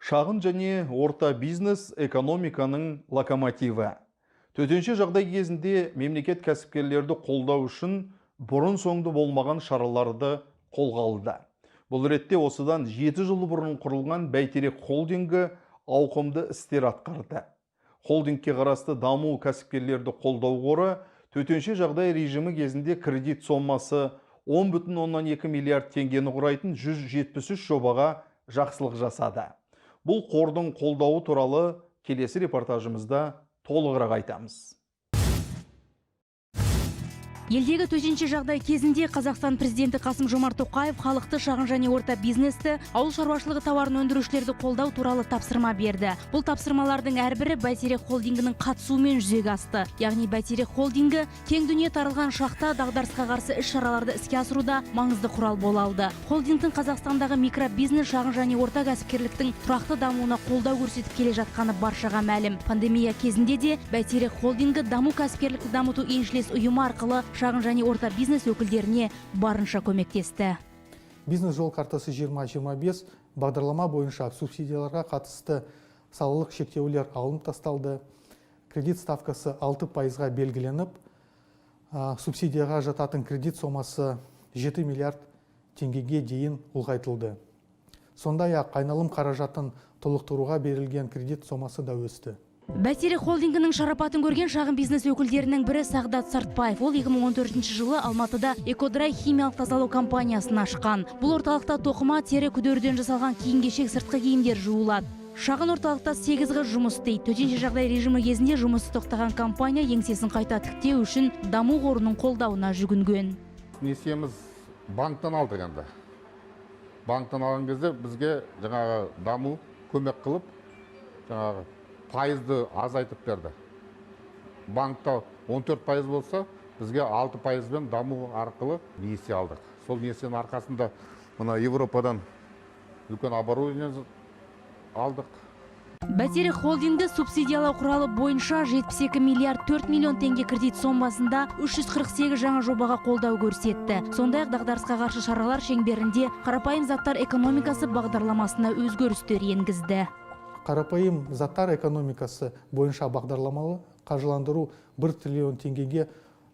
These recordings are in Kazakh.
Шағын және орта бизнес экономиканың локомотиві. Төтенше жағдай кезінде мемлекет кәсіпкерлерді қолдау үшін бұрын соңды болмаған шараларды қолға алды. Бұл ретте осыдан 7 жыл бұрын құрылған Бәйтерек холдингі ауқымды істер атқарды. Холдингке қарасты даму кәсіпкерлерді қолдау қоры төтенше жағдай режимі кезінде кредит сомасы 10,2 миллиард теңгені құрайтын 173 жобаға жақсылық жасады. Бұл қордың қолдауы туралы келесі репортажымызда толығырақ айтамыз. Елдегі төтенше жағдай кезінде Қазақстан президенті Қасым-Жомарт Тоқаев халықты, шағын және орта бизнесті, ауыл шаруашылығы тауарын өндірушілерді қолдау туралы тапсырма берді. Бұл тапсырмалардың әрбірі Бәйтерек холдингінің қатысуымен жүзеге асты. Яғни Бәйтерек холдингі кең дүние таралған шақта дағдарысқа қарсы іс-шараларды іске асыруда маңызды құрал бола алды. Холдингтің Қазақстандағы микробизнес, шағын және орта кәсіпкерліктің тұрақты дамуына қолдау көрсетіп келе жатқаны баршаға мәлім. Пандемия кезінде де Бәйтерек холдингі даму кәсіпкерлікті дамыту еншілес ұйымы арқылы шағын және орта бизнес өкілдеріне барынша көмектесті. Бизнес жол картасы 2025 бағдарлама бойынша субсидияларға қатысты салалық шектеулер алынып тасталды. Кредит ставкасы 6%-ға белгіленіп, субсидияға жататын кредит сомасы 7 миллиард теңгеге дейін ұлғайтылды. Сондай-ақ айналым қаражатын толықтыруға берілген кредит сомасы да өсті. Бәйтерек холдингінің шарапатын көрген шағын бизнес өкілдерінің бірі Сағдат Сартбаев. Ол 2014 жылы Алматыда Экодрай химиялық тазалау компаниясын ашқан. Бұл орталықта тоқыма, тері, күдерден жасалған киім-кешек, сыртқы киімдер жуылады. Шағын орталықта 8 қыз жұмыс істейді. Төтенше жағдай режимі кезінде жұмысты тоқтаған компания еңсесін қайта тіктеу үшін даму қорының қолдауына жүгінген. Несиеміз банктан алдық енді. Банктан алған кезде бізге жаңағы даму көмек қылып, жаңағы пайызды азайтып берді. Банкта 14% болса, бізге 6%-бен даму арқылы несие алдық. Сол несенің арқасында мына Европадан үлкен оборудование алдық. Бәйтерек холдингі субсидиялау құралы бойынша 72 миллиард 4 миллион теңге кредит сомасында 348 жаңа жобаға қолдау көрсетті. Сондай-ақ дағдарысқа қарсы шаралар шеңберінде қарапайым заттар экономикасы бағдарламасына өзгерістер енгізді. Қарапайым заттар экономикасы бойынша бағдарламалы қаржыландыру 1 триллион теңгеге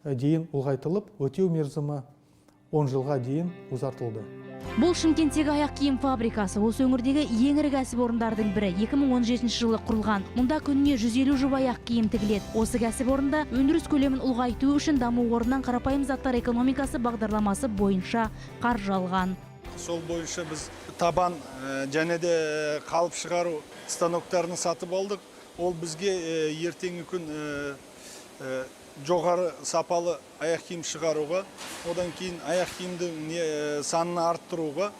дейін ұлғайтылып, өтеу мерзімі 10 жылға дейін ұзартылды. Бұл Шымкенттегі аяқ киім фабрикасы. Осы өңірдегі ең ірі кәсіпорындардың бірі. 2017 жылы құрылған. Мұнда күніне 150 жұп аяқ киім тігіледі. Осы кәсіпорында өндіріс көлемін ұлғайту үшін даму қорынан қарапайым заттар экономикасы бағдарламасы бойынша қаржы алған. Сол бойынша біз табан және де қалып шығару станоктарын сатып алдық. Ол бізге ертеңгі күн жоғары сапалы аяқ киім шығаруға, одан кейін аяқ киімдің санын арттыруға,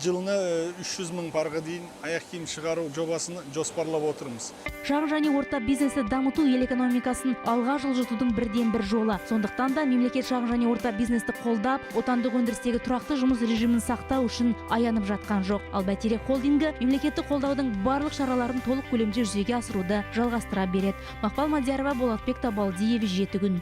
жылына 300 мың парға дейін аяқ киім шығару жобасын жоспарлап отырмыз. Шағын және орта бизнесті дамыту ел экономикасын алға жылжытудың бірден бір жолы. Сондықтан да мемлекет шағын және орта бизнесті қолдап, отандық өндірістегі тұрақты жұмыс режимін сақтау үшін аянып жатқан жоқ. Ал Бәйтерек холдингі мемлекеттік қолдаудың барлық шараларын толық көлемде жүзеге асыруды жалғастыра береді. Мақпал Мадиярова, Болатбек Табалдиев, 7 күн.